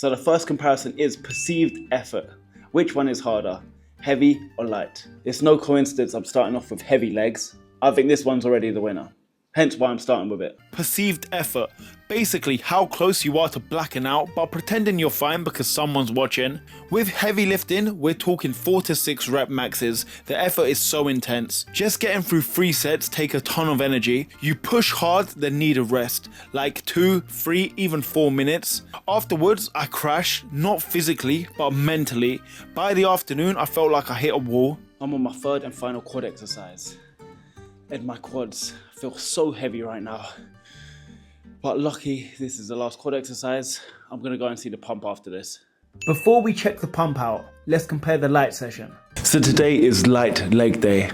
So the first comparison is perceived effort. Which one is harder, heavy or light? It's no coincidence I'm starting off with heavy legs. I think this one's already the winner. Hence why I'm starting with it. Perceived effort. Basically how close you are to blacking out but pretending you're fine because someone's watching. With heavy lifting, we're talking 4 to 6 rep maxes. The effort is so intense. Just getting through 3 sets take a ton of energy. You push hard then need a rest. Like 2, 3, even 4 minutes. Afterwards, I crash, not physically but mentally. By the afternoon, I felt like I hit a wall. I'm on my third and final quad exercise. And my quads feel so heavy right now. But lucky this is the last quad exercise. I'm gonna go and see the pump after this. Before we check the pump out, let's compare the light session. So today is light leg day.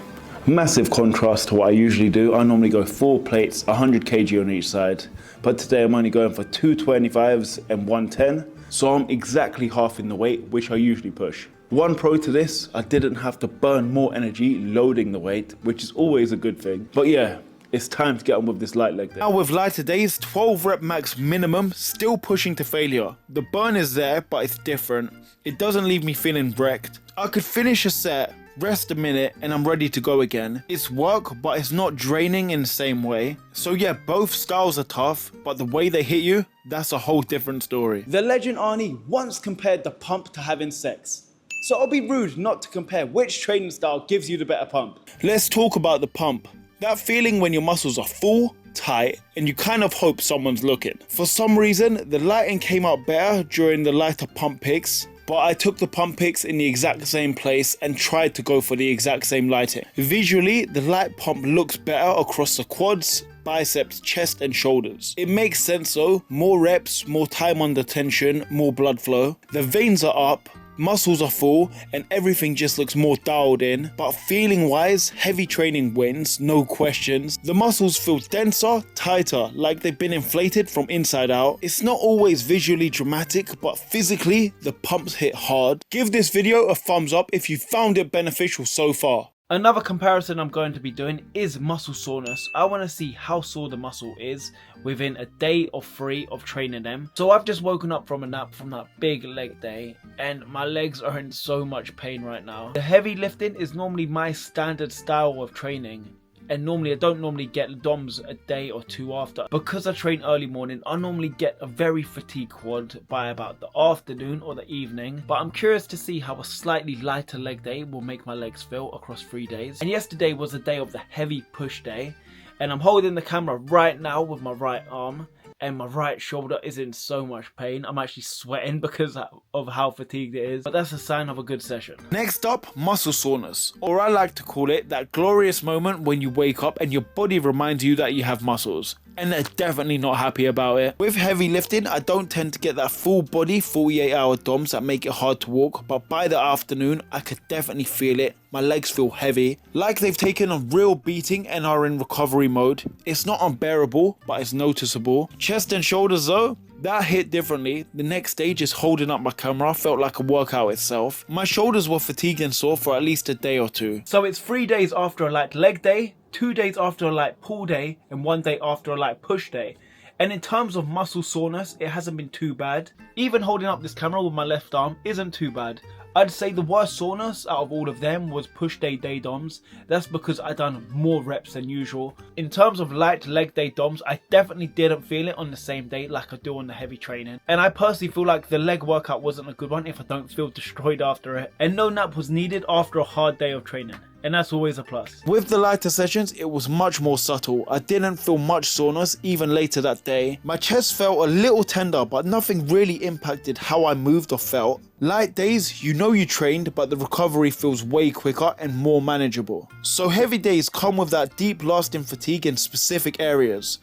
Massive contrast to what I usually do. I normally go 4 plates, 100 kg on each side. But today I'm only going for 2 25s and 110. So I'm exactly half in the weight, which I usually push. One pro to this, I didn't have to burn more energy loading the weight, which is always a good thing. But yeah, it's time to get on with this light leg day. Now with lighter days, 12 rep max minimum, still pushing to failure. The burn is there, but it's different. It doesn't leave me feeling wrecked. I could finish a set, rest a minute, and I'm ready to go again. It's work, but it's not draining in the same way. So yeah, both styles are tough, but the way they hit you, that's a whole different story. The legend Arnie once compared the pump to having sex. So it'll be rude not to compare which training style gives you the better pump. Let's talk about the pump. That feeling when your muscles are full, tight, and you kind of hope someone's looking. For some reason, the lighting came out better during the lighter pump pics, but I took the pump pics in the exact same place and tried to go for the exact same lighting. Visually, the light pump looks better across the quads, biceps, chest and shoulders. It makes sense though, more reps, more time under tension, more blood flow. The veins are up, muscles are full, and everything just looks more dialed in. But feeling wise, heavy training wins, no questions. The muscles feel denser, tighter, like they've been inflated from inside out. It's not always visually dramatic, but physically, the pumps hit hard. Give this video a thumbs up if you found it beneficial so far. Another comparison I'm going to be doing is muscle soreness. I want to see how sore the muscle is within a day or 3 of training them. So I've just woken up from a nap from that big leg day and my legs are in so much pain right now. The heavy lifting is normally my standard style of training. And normally I don't normally get DOMs a day or 2 after. Because I train early morning, I normally get a very fatigued quad by about the afternoon or the evening. But I'm curious to see how a slightly lighter leg day will make my legs feel across 3 days. And yesterday was the day of the heavy push day. And I'm holding the camera right now with my right arm. And my right shoulder is in so much pain. I'm actually sweating because of how fatigued it is. But that's a sign of a good session. Next up, muscle soreness, or I like to call it that glorious moment when you wake up and your body reminds you that you have muscles. And they're definitely not happy about it. With heavy lifting, I don't tend to get that full body 48-hour DOMs that make it hard to walk, but by the afternoon, I could definitely feel it. My legs feel heavy, like they've taken a real beating and are in recovery mode. It's not unbearable, but it's noticeable. Chest and shoulders though, that hit differently. The next day, just holding up my camera felt like a workout itself. My shoulders were fatigued and sore for at least a day or 2. So it's 3 days after a light leg day, 2 days after a light pull day, and 1 day after a light push day. And in terms of muscle soreness, it hasn't been too bad. Even holding up this camera with my left arm isn't too bad. I'd say the worst soreness out of all of them was push day DOMs. That's because I done more reps than usual. In terms of light leg day DOMs, I definitely didn't feel it on the same day like I do on the heavy training. And I personally feel like the leg workout wasn't a good one if I don't feel destroyed after it. And no nap was needed after a hard day of training. And that's always a plus. With the lighter sessions, it was much more subtle. I didn't feel much soreness even later that day. My chest felt a little tender, but nothing really impacted how I moved or felt. Light days, you know you trained, but the recovery feels way quicker and more manageable. So heavy days come with that deep lasting fatigue in specific areas.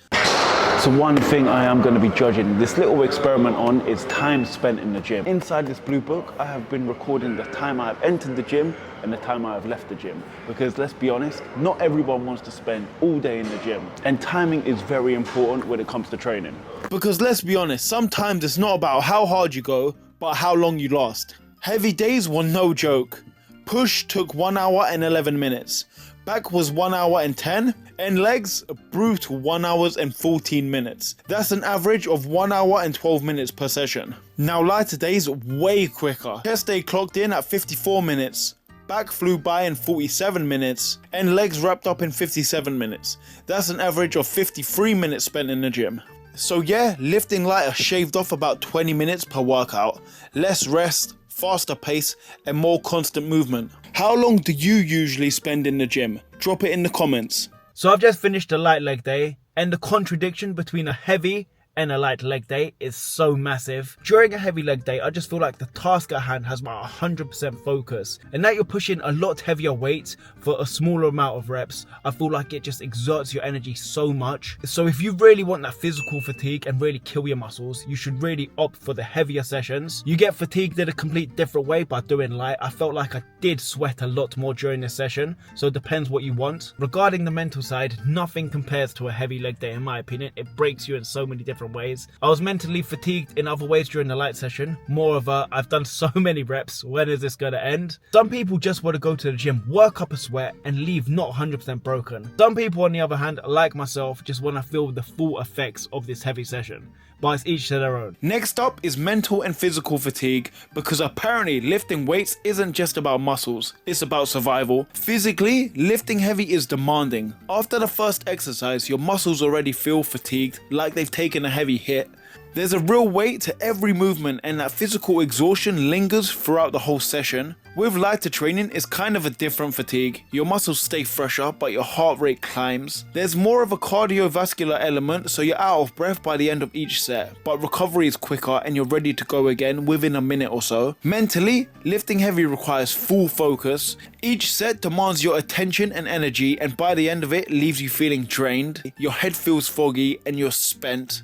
So one thing I am going to be judging this little experiment on is time spent in the gym. Inside this blue book, I have been recording the time I've entered the gym and the time I've left the gym. Because let's be honest, not everyone wants to spend all day in the gym. And timing is very important when it comes to training. Because let's be honest, sometimes it's not about how hard you go, but how long you last. Heavy days were no joke. Push took 1 hour and 11 minutes. Back was 1 hour and 10, and legs a brutal 1 hour and 14 minutes. That's an average of 1 hour and 12 minutes per session. Now lighter days way quicker. Chest day clocked in at 54 minutes. Back flew by in 47 minutes, and legs wrapped up in 57 minutes. That's an average of 53 minutes spent in the gym. So yeah, lifting lighter shaved off about 20 minutes per workout. Less rest, faster pace, and more constant movement. How long do you usually spend in the gym? Drop it in the comments. So I've just finished a light leg day, and the contradiction between a heavy and a light leg day is so massive. During a heavy leg day, I just feel like the task at hand has my 100% focus, and that you're pushing a lot heavier weights for a smaller amount of reps, I feel like it just exerts your energy so much. So if you really want that physical fatigue and really kill your muscles, you should really opt for the heavier sessions. You get fatigued in a complete different way by doing light. I felt like I did sweat a lot more during this session, so it depends what you want. Regarding the mental side, nothing compares to a heavy leg day in my opinion. It breaks you in so many different ways. I was mentally fatigued in other ways during the light session. More of a, I've done so many reps, when is this going to end? Some people just want to go to the gym, work up a sweat, and leave not 100% broken. Some people on the other hand, like myself, just want to feel the full effects of this heavy session. But it's each to their own. Next up is mental and physical fatigue, because apparently lifting weights isn't just about muscles, it's about survival. Physically, lifting heavy is demanding. After the first exercise, your muscles already feel fatigued, like they've taken a heavy hit. There's a real weight to every movement, and that physical exhaustion lingers throughout the whole session. With lighter training, it's kind of a different fatigue. Your muscles stay fresher, but your heart rate climbs. There's more of a cardiovascular element, so you're out of breath by the end of each set, but recovery is quicker and you're ready to go again within a minute or so. Mentally, lifting heavy requires full focus. Each set demands your attention and energy, and by the end of it, leaves you feeling drained. Your head feels foggy and you're spent.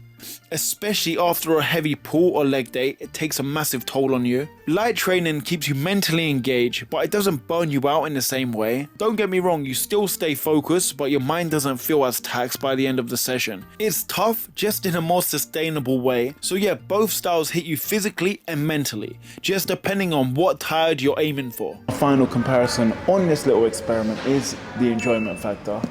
Especially after a heavy pull or leg day, it takes a massive toll on you. Light training keeps you mentally engaged, but it doesn't burn you out in the same way. Don't get me wrong, you still stay focused, but your mind doesn't feel as taxed by the end of the session. It's tough, just in a more sustainable way. So yeah, both styles hit you physically and mentally, just depending on what tired you're aiming for. A final comparison on this little experiment is the enjoyment factor.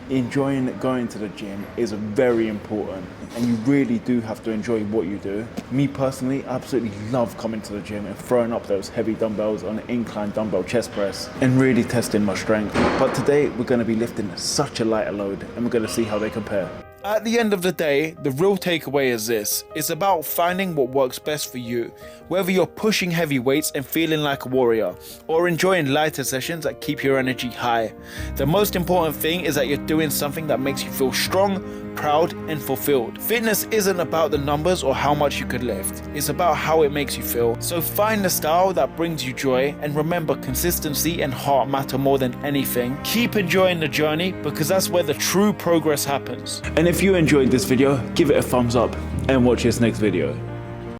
Enjoying going to the gym is very important, and you really do have to enjoy what you do. Me personally, I absolutely love coming to the gym and throwing up those heavy dumbbells on an incline dumbbell chest press and really testing my strength. But today we're going to be lifting such a lighter load, and we're going to see how they compare. At the end of the day, the real takeaway is this. It's about finding what works best for you. Whether you're pushing heavy weights and feeling like a warrior, or enjoying lighter sessions that keep your energy high. The most important thing is that you're doing something that makes you feel strong, proud, and fulfilled. Fitness isn't about the numbers or how much you could lift. It's about how it makes you feel. So find the style that brings you joy, and remember, consistency and heart matter more than anything. Keep enjoying the journey, because that's where the true progress happens. And if you enjoyed this video, give it a thumbs up and watch this next video.